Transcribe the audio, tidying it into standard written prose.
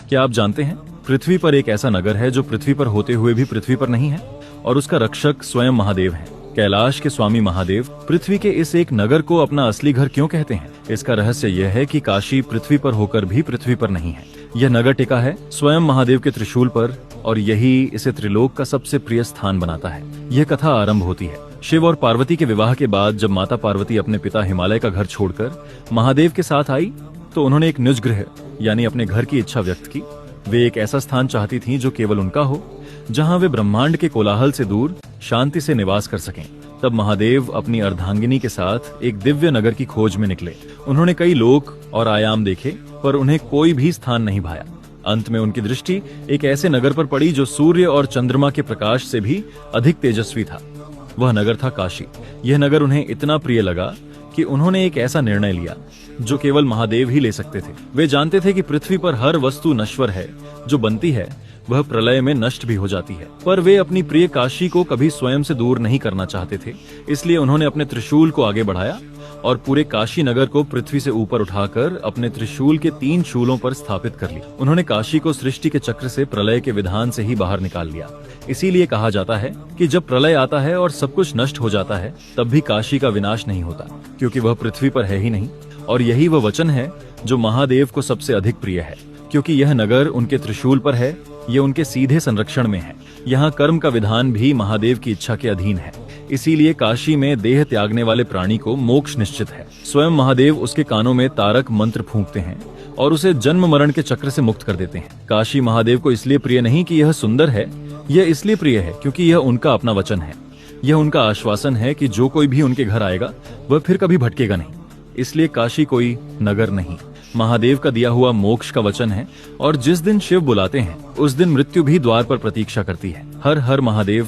क्या आप जानते हैं, पृथ्वी पर एक ऐसा नगर है जो पृथ्वी पर होते हुए भी पृथ्वी पर नहीं है, और उसका रक्षक स्वयं महादेव है। कैलाश के स्वामी महादेव पृथ्वी के इस एक नगर को अपना असली घर क्यों कहते हैं? इसका रहस्य यह है कि काशी पृथ्वी पर होकर भी पृथ्वी पर नहीं है। यह नगर टिका है स्वयं महादेव के त्रिशूल पर, और यही इसे त्रिलोक का सबसे प्रिय स्थान बनाता है। यह कथा आरंभ होती है शिव और पार्वती के विवाह के बाद। जब माता पार्वती अपने पिता हिमालय का घर छोड़कर महादेव के साथ आई, तो उन्होंने एक निज गृह यानी अपने घर की इच्छा व्यक्त की। वे एक ऐसा स्थान चाहती थीं जो केवल उनका हो, जहां वे ब्रह्मांड के कोलाहल से दूर शांति से निवास कर सकें। तब महादेव अपनी अर्धांगिनी के साथ एक दिव्य नगर की खोज में निकले। उन्होंने कई लोक और आयाम देखे, पर उन्हें कोई भी स्थान नहीं भाया। अंत में उनकी दृष्टि एक ऐसे नगर पर पड़ी जो सूर्य और चंद्रमा के प्रकाश से भी अधिक तेजस्वी था। वह नगर था काशी। यह नगर उन्हें इतना प्रिय लगा कि उन्होंने एक ऐसा निर्णय लिया जो केवल महादेव ही ले सकते थे। वे जानते थे कि पृथ्वी पर हर वस्तु नश्वर है, जो बनती है वह प्रलय में नष्ट भी हो जाती है, पर वे अपनी प्रिय काशी को कभी स्वयं से दूर नहीं करना चाहते थे। इसलिए उन्होंने अपने त्रिशूल को आगे बढ़ाया और पूरे काशी नगर को पृथ्वी से ऊपर उठाकर अपने त्रिशूल के 3 शूलों पर स्थापित कर लिया। उन्होंने काशी को सृष्टि के चक्र से, प्रलय के विधान से ही बाहर निकाल लिया। इसीलिए कहा जाता है कि जब प्रलय आता है और सब कुछ नष्ट हो जाता है, तब भी काशी का विनाश नहीं होता, क्योंकि वह पृथ्वी पर है ही नहीं। और यही वह वचन है जो महादेव को सबसे अधिक प्रिय है, क्योंकि यह नगर उनके त्रिशूल पर है, ये उनके सीधे संरक्षण में है। यहाँ कर्म का विधान भी महादेव की इच्छा के अधीन है। इसीलिए काशी में देह त्यागने वाले प्राणी को मोक्ष निश्चित है। स्वयं महादेव उसके कानों में तारक मंत्र फूंकते हैं और उसे जन्म मरण के चक्र से मुक्त कर देते हैं। काशी महादेव को इसलिए प्रिय नहीं कि यह सुंदर है, यह इसलिए प्रिय है क्योंकि यह उनका अपना वचन है। यह उनका आश्वासन है कि जो कोई भी उनके घर आएगा वह फिर कभी भटकेगा नहीं। इसलिए काशी कोई नगर नहीं, महादेव का दिया हुआ मोक्ष का वचन है। और जिस दिन शिव बुलाते हैं, उस दिन मृत्यु भी द्वार पर प्रतीक्षा करती है। हर हर महादेव।